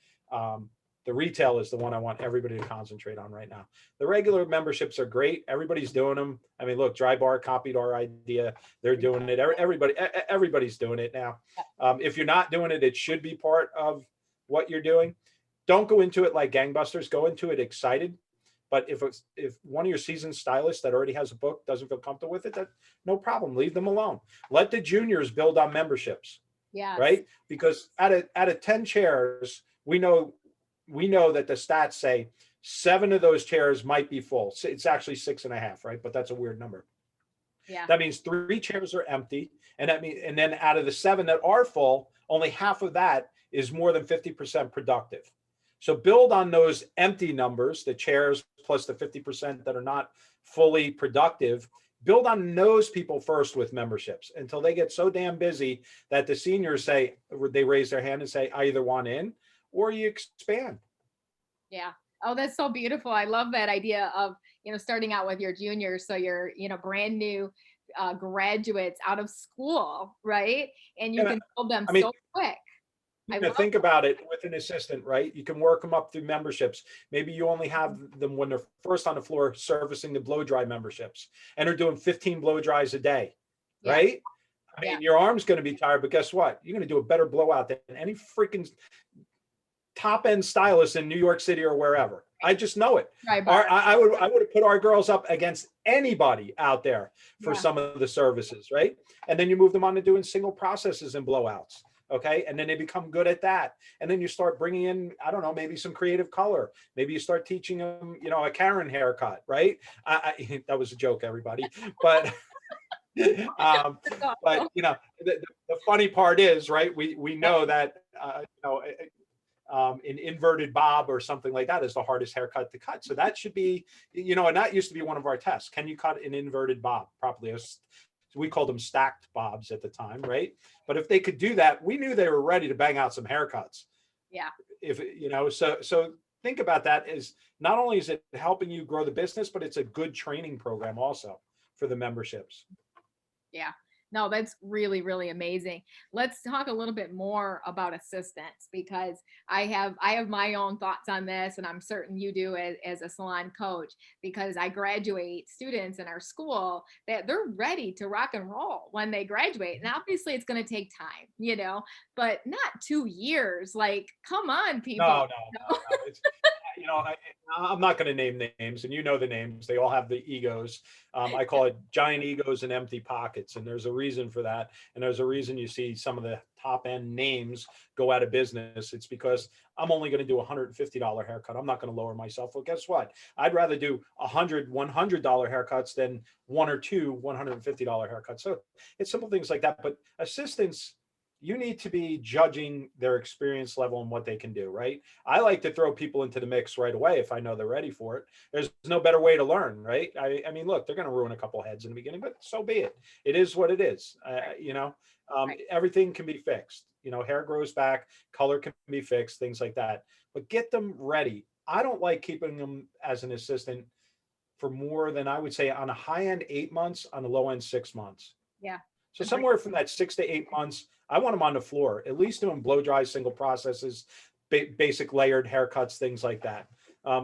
the retail is the one I want everybody to concentrate on right now. The regular memberships are great. Everybody's doing them. I mean, look, Dry Bar copied our idea. They're doing it. Everybody's doing it now. If you're not doing it, it should be part of what you're doing. Don't go into it like gangbusters. Go into it excited. But if one of your seasoned stylists that already has a book doesn't feel comfortable with it, no problem. Leave them alone. Let the juniors build on memberships. Yeah. Right? Because out of 10 chairs, we know that the stats say 7 of those chairs might be full. It's actually 6.5, right? But that's a weird number. Yeah. That means 3 chairs are empty. And then out of the 7 that are full, only half of that is more than 50% productive. So build on those empty numbers, the chairs plus the 50% that are not fully productive. Build on those people first with memberships until they get so damn busy that the seniors they raise their hand and say, I either want in or you expand. Yeah. Oh, that's so beautiful. I love that idea of, starting out with your juniors. So you're, brand new graduates out of school, right? And you can build them so quick. Think about it with an assistant, right? You can work them up through memberships. Maybe you only have them when they're first on the floor servicing the blow dry memberships and they're doing 15 blow dries a day, right? I mean, your arm's going to be tired, but guess what? You're going to do a better blowout than any freaking top end stylist in New York City or wherever. I just know it. I would have put our girls up against anybody out there for some of the services, right? And then you move them on to doing single processes and blowouts. Okay. And then they become good at that. And then you start bringing in, I don't know, maybe some creative color. Maybe you start teaching them, a Karen haircut, right? That was a joke, everybody. But, um, That's but awesome. the funny part is, right? We know that, an inverted bob or something like that is the hardest haircut to cut. So that should be, and that used to be one of our tests. Can you cut an inverted bob properly? We called them stacked bobs at the time, right? But if they could do that, we knew they were ready to bang out some haircuts. Yeah. If so think about that as not only is it helping you grow the business, but it's a good training program also for the memberships. Yeah. No, that's really, really amazing. Let's talk a little bit more about assistants, because I have my own thoughts on this, and I'm certain you do as a salon coach, because I graduate students in our school that they're ready to rock and roll when they graduate. And obviously it's going to take time, but not 2 years. Like, come on, people. No, no, no, no. It's I'm not going to name names, and the names. They all have the egos. I call it giant egos and empty pockets, and there's a reason for that. And there's a reason you see some of the top end names go out of business. It's because I'm only going to do a $150 haircut. I'm not going to lower myself. Well, guess what? I'd rather do $100 haircuts than one or two $150 haircuts. So it's simple things like that. But assistants, you need to be judging their experience level and what they can do, right? I like to throw people into the mix right away if I know they're ready for it. There's no better way to learn, right? I mean, look, they're going to ruin a couple heads in the beginning, but so be it. It is what it is. Right. Everything can be fixed. Hair grows back, color can be fixed, things like that. But get them ready. I don't like keeping them as an assistant for more than, I would say, on a high end 8 months, on the low end 6 months. Yeah. So Agree. somewhere from that 6 to 8 months, I want them on the floor, at least doing blow dry, single processes, basic layered haircuts, things like that.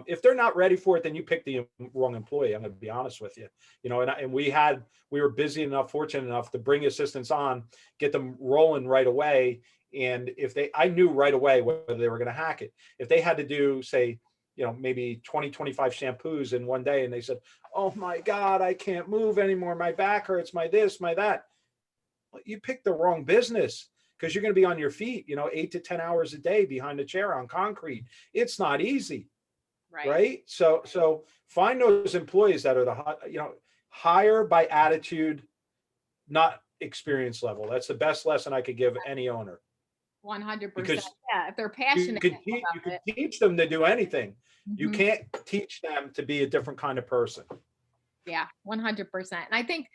If they're not ready for it, then you pick the wrong employee. I'm going to be honest with you. And we were busy enough, fortunate enough to bring assistants on, get them rolling right away. And I knew right away whether they were going to hack it. If they had to do, say, maybe 20, 25 shampoos in one day, and they said, "Oh my God, I can't move anymore. My back hurts, my this, my that." You picked the wrong business, because you're going to be on your feet, 8 to 10 hours a day behind a chair on concrete. It's not easy, Right. right? So find those employees that are hire by attitude, not experience level. That's the best lesson I could give any owner, 100%. because Yeah. If they're you passionate could you about could it. teach them to do anything. You Mhm. can't teach them to be a different kind of person. Yeah, 100%. And I think,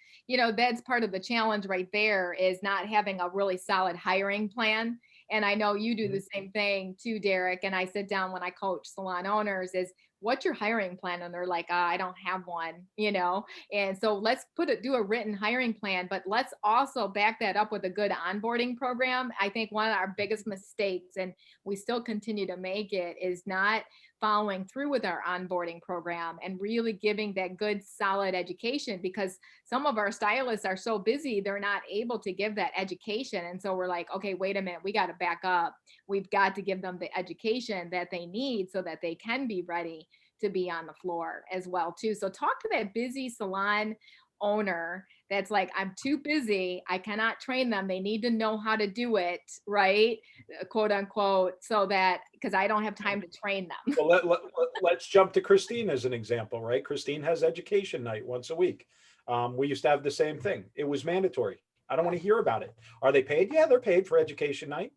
that's part of the challenge right there, is not having a really solid hiring plan. And I know you do the same thing too, Derek. And I sit down when I coach salon owners, is what's your hiring plan? And they're like, I don't have one. And so let's do a written hiring plan, but let's also back that up with a good onboarding program. I think one of our biggest mistakes, and we still continue to make it, is not following through with our onboarding program and really giving that good solid education, because some of our stylists are so busy they're not able to give that education. And so we're like, okay, wait a minute, we got to back up. We've got to give them the education that they need so that they can be ready to be on the floor as well too. So talk to that busy salon owner that's like, I'm too busy, I cannot train them, they need to know how to do it, right? Quote unquote, so that, because I don't have time to train them. Well, let's jump to Christine as an example, right? Christine has education night once a week. We used to have the same thing. It was mandatory. I don't want to hear about it. Are they paid? Yeah, they're paid for education night,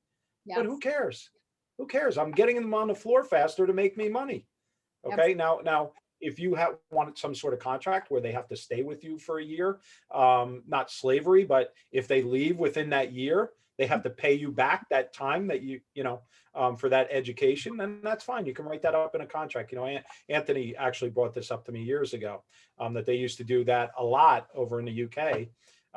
but Yes. who cares? Who cares? I'm getting them on the floor faster to make me money. Okay. Absolutely. Now, if you wanted some sort of contract where they have to stay with you for a year, not slavery, but if they leave within that year, they have to pay you back that time that for that education, then that's fine. You can write that up in a contract. Anthony actually brought this up to me years ago, that they used to do that a lot over in the UK.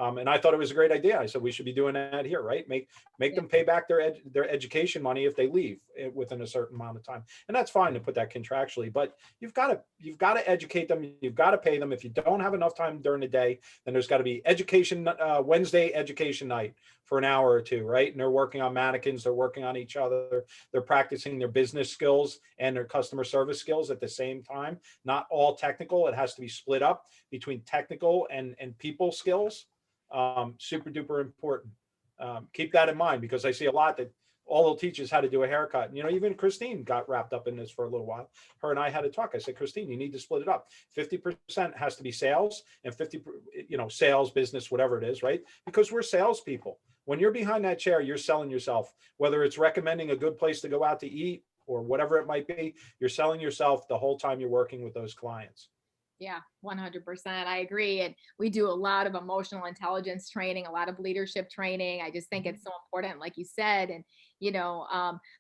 And I thought it was a great idea. I said, we should be doing that here, right? Make Yeah. them pay back their education money if they leave within a certain amount of time. And that's fine to put that contractually, but you've got to educate them. You've got to pay them. If you don't have enough time during the day, then there's got to be Wednesday education night for an hour or two, right? And they're working on mannequins. They're working on each other. They're practicing their business skills and their customer service skills at the same time. Not all technical. It has to be split up between technical and people skills. Super duper important. Keep that in mind, because I see a lot that all they'll teach is how to do a haircut. And, even Christine got wrapped up in this for a little while. Her and I had to talk. I said, Christine, you need to split it up. 50% has to be sales, and 50, sales, business, whatever it is, right? Because we're salespeople. When you're behind that chair, you're selling yourself, whether it's recommending a good place to go out to eat or whatever it might be, you're selling yourself the whole time you're working with those clients. Yeah, 100%. I agree. And we do a lot of emotional intelligence training, a lot of leadership training. I just think it's so important, like you said. And,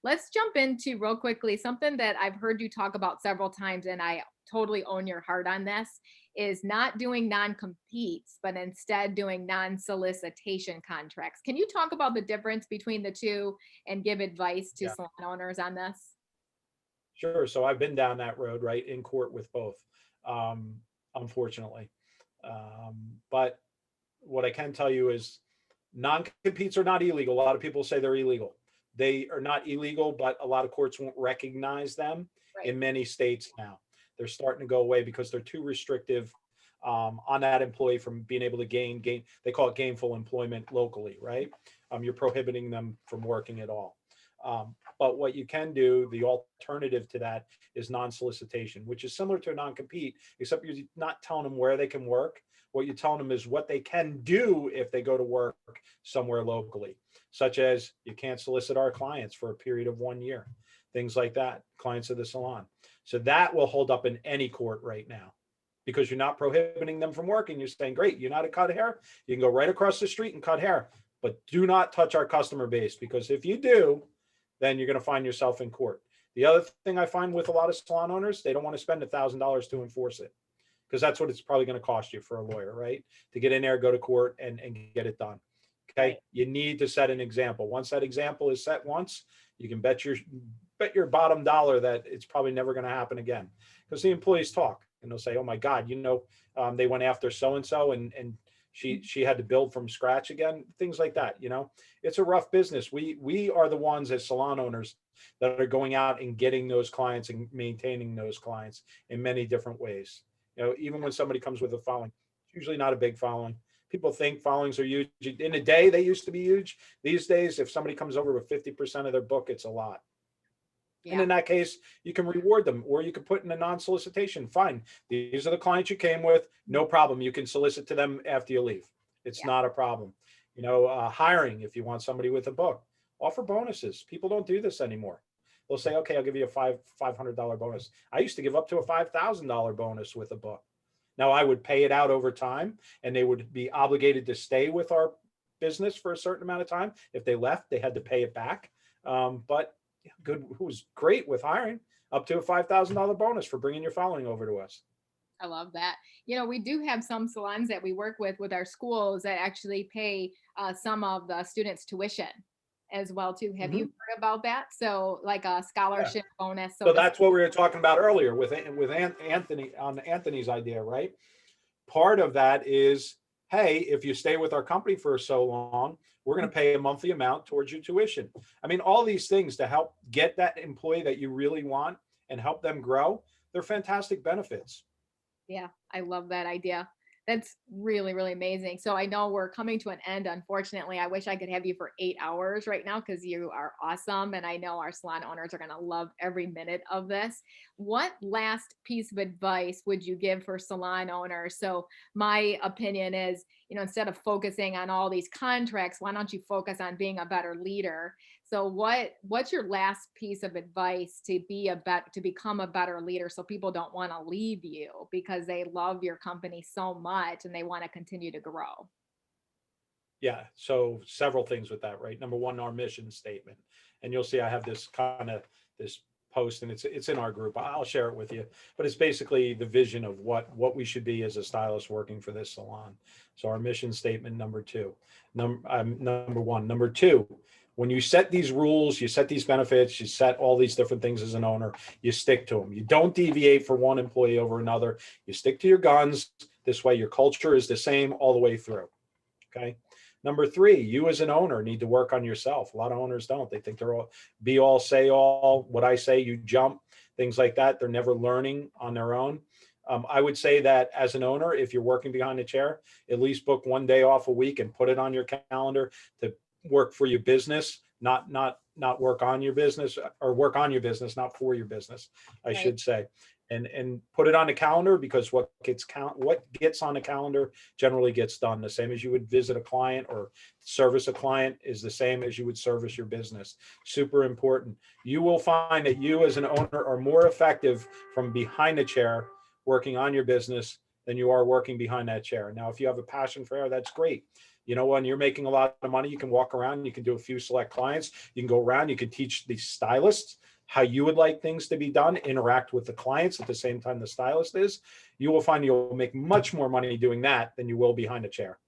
let's jump into real quickly something that I've heard you talk about several times, and I totally own your heart on this, is not doing non-competes, but instead doing non-solicitation contracts. Can you talk about the difference between the two and give advice to Yeah, salon owners on this? sure. So I've been down that road, right, in court with both, um, unfortunately. But what I can tell you is non-competes are not illegal. A lot of people say they're illegal. They are not illegal, but a lot of courts won't recognize them Right. in many states now. They're starting to go away because they're too restrictive, on that employee from being able to gain. They call it gainful employment locally, right? You're prohibiting them from working at all. But what you can do, the alternative to that, is non-solicitation, which is similar to a non-compete, except you're not telling them where they can work. What you're telling them is what they can do if they go to work somewhere locally, such as you can't solicit our clients for a period of 1 year, things like that, clients of the salon. So that will hold up in any court right now, because you're not prohibiting them from working. You're saying, great, you know how to cut hair? You can go right across the street and cut hair, but do not touch our customer base, because if you do, then you're going to find yourself in court. The other thing I find with a lot of salon owners, they don't want to spend $1,000 to enforce it, because that's what it's probably going to cost you for a lawyer, right? To get in there, go to court, and get it done. Okay. Right. You need to set an example. Once that example is set once, you can bet your bottom dollar that it's probably never going to happen again, because the employees talk and they'll say, oh my God, they went after so-and-so and she had to build from scratch again, things like that. It's a rough business. We are the ones as salon owners that are going out and getting those clients and maintaining those clients in many different ways. Even when somebody comes with a following, it's usually not a big following. People think followings are huge. In a day, they used to be huge. These days, if somebody comes over with 50% of their book, it's a lot. And Yeah. in that case, you can reward them, or you can put in a non-solicitation. Fine. These are the clients you came with. No problem. You can solicit to them after you leave. It's Yeah. not a problem. Hiring, if you want somebody with a book, offer bonuses. People don't do this anymore. They'll say, okay, I'll give you a $500 bonus. I used to give up to a $5,000 bonus with a book. Now I would pay it out over time, and they would be obligated to stay with our business for a certain amount of time. If they left, they had to pay it back. But good, it was great with hiring, up to a $5,000 bonus for bringing your following over to us. I love that. We do have some salons that we work with our schools that actually pay some of the students' tuition as well too. Have you Mhm. heard about that? So like a Yeah. scholarship bonus. So So that's what we were talking about earlier with Anthony, on Anthony's idea, right? Part of that is, hey, if you stay with our company for so long, we're going to pay a monthly amount towards your tuition. I mean, all these things to help get that employee that you really want and help them grow, they're fantastic benefits. Yeah, I love that idea. That's really, really amazing. So I know we're coming to an end, unfortunately. I wish I could have you for 8 hours right now because you are awesome. And I know our salon owners are going to love every minute of this. What last piece of advice would you give for salon owners? So my opinion is, instead of focusing on all these contracts, why don't you focus on being a better leader? So what's your last piece of advice to become a better leader so people don't want to leave you because they love your company so much and they want to continue to grow? Yeah. So several things with that, right? Number one, our mission statement. And you'll see I have this post, and it's in our group. I'll share it with you. But it's basically the vision of what we should be as a stylist working for this salon. So our mission statement, number two. Number one. Number two, when you set these rules, you set these benefits, you set all these different things as an owner, you stick to them. You don't deviate for one employee over another. You stick to your guns. This way, your culture is the same all the way through. Okay. Number three, you as an owner need to work on yourself. A lot of owners don't. They think they're all be all, say all. What I say, you jump, things like that. They're never learning on their own. I would say that as an owner, if you're working behind a chair, at least book one day off a week and put it on your calendar to work for your business, not work on your business, or work on your business, not for your business, I Right. should say. And put it on the calendar, because what gets on the calendar generally gets done. The same as you would visit a client or service a client is the same as you would service your business. Super important. You will find that you as an owner are more effective from behind the chair working on your business than you are working behind that chair. Now, if you have a passion for hair, that's great. You know, when you're making a lot of money, you can walk around, you can do a few select clients, you can go around, you can teach the stylists how you would like things to be done, interact with the clients at the same time the stylist is. You will find you'll make much more money doing that than you will behind a chair.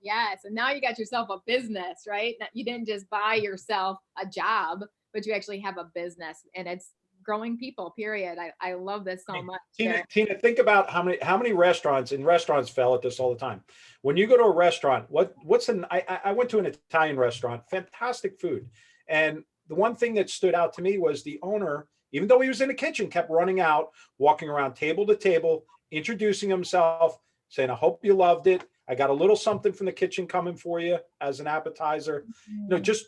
Yes. And now you got yourself a business, right? You didn't just buy yourself a job, but you actually have a business, and it's growing people, period. I love this so much. Tina, think about how many restaurants, and restaurants fail at this all the time. When you go to a restaurant, I went to an Italian restaurant, fantastic food. And the one thing that stood out to me was the owner, even though he was in the kitchen, kept running out, walking around table to table, introducing himself, saying, I hope you loved it. I got a little something from the kitchen coming for you as an appetizer. You know, just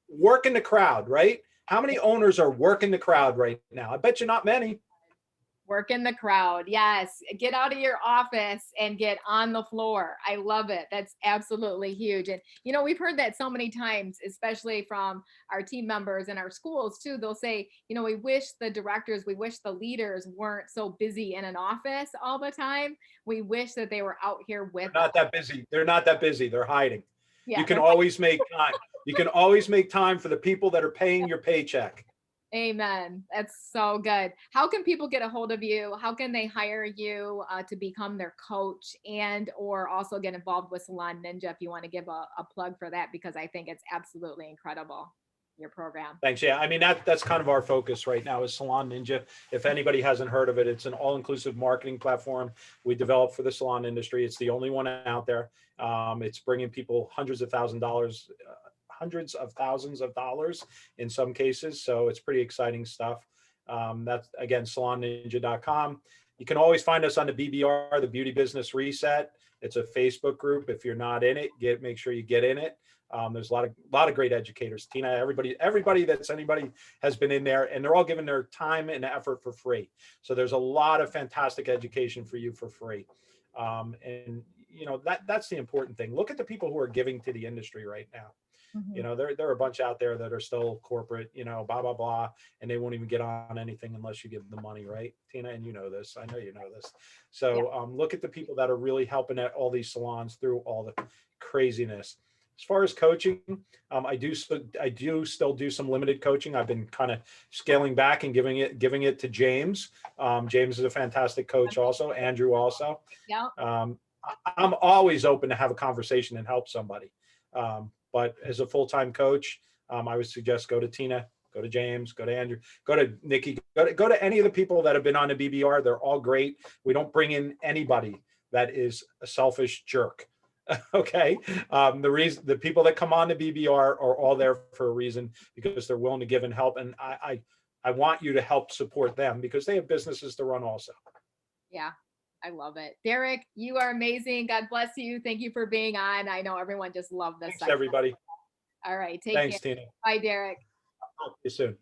working the crowd, right? How many owners are working the crowd right now? I bet you not many. Work in the crowd. Yes. Get out of your office and get on the floor. I love it. That's absolutely huge. And, you know, we've heard that so many times, especially from our team members and our schools too. They'll say, you know, we wish the directors, we wish the leaders weren't so busy in an office all the time. We wish that they were out here with They're us. not that busy. They're not that busy. They're hiding. You Yeah. can always make time. You can always make time for the people that are paying your paycheck. Amen. That's so good. How can people get a hold of you? How can they hire you to become their coach, and or also get involved with Salon Ninja if you want to give a plug for that, because I think it's absolutely incredible, your program. Thanks. Yeah, I mean that's kind of our focus right now is Salon Ninja. If anybody hasn't heard of it, it's an all-inclusive marketing platform we developed for the salon industry. It's the only one out there. It's bringing people hundreds of thousands of dollars in some cases. So it's pretty exciting stuff. That's again SalonNinja.com. You can always find us on the BBR, the Beauty Business Reset. It's a Facebook group. If you're not in it, make sure you get in it. There's a lot of great educators. Tina, everybody that's anybody has been in there, and they're all giving their time and effort for free. So there's a lot of fantastic education for you for free. And you know, that's the important thing. Look at the people who are giving to the industry right now. You know, there are a bunch out there that are still corporate, you know, blah, blah, blah, and they won't even get on anything unless you give them money, right, Tina? And you know this. I know you know this. So look at the people that are really helping at all these salons through all the craziness. As far as coaching, I do still do some limited coaching. I've been kind of scaling back and giving it to James. James is a fantastic coach also. Andrew also. Yeah. I'm always open to have a conversation and help somebody. But as a full-time coach, I would suggest go to Tina, go to James, go to Andrew, go to Nikki, go to any of the people that have been on the BBR. They're all great. We don't bring in anybody that is a selfish jerk. Okay. The people that come on the BBR are all there for a reason, because they're willing to give and help. And I want you to help support them because they have businesses to run also. Yeah. I love it. Derek, you are amazing. God bless you. Thank you for being on. I know everyone just loved this. Thanks, everybody. All right. Thanks, care. Tina. Bye, Derek. Talk to you soon.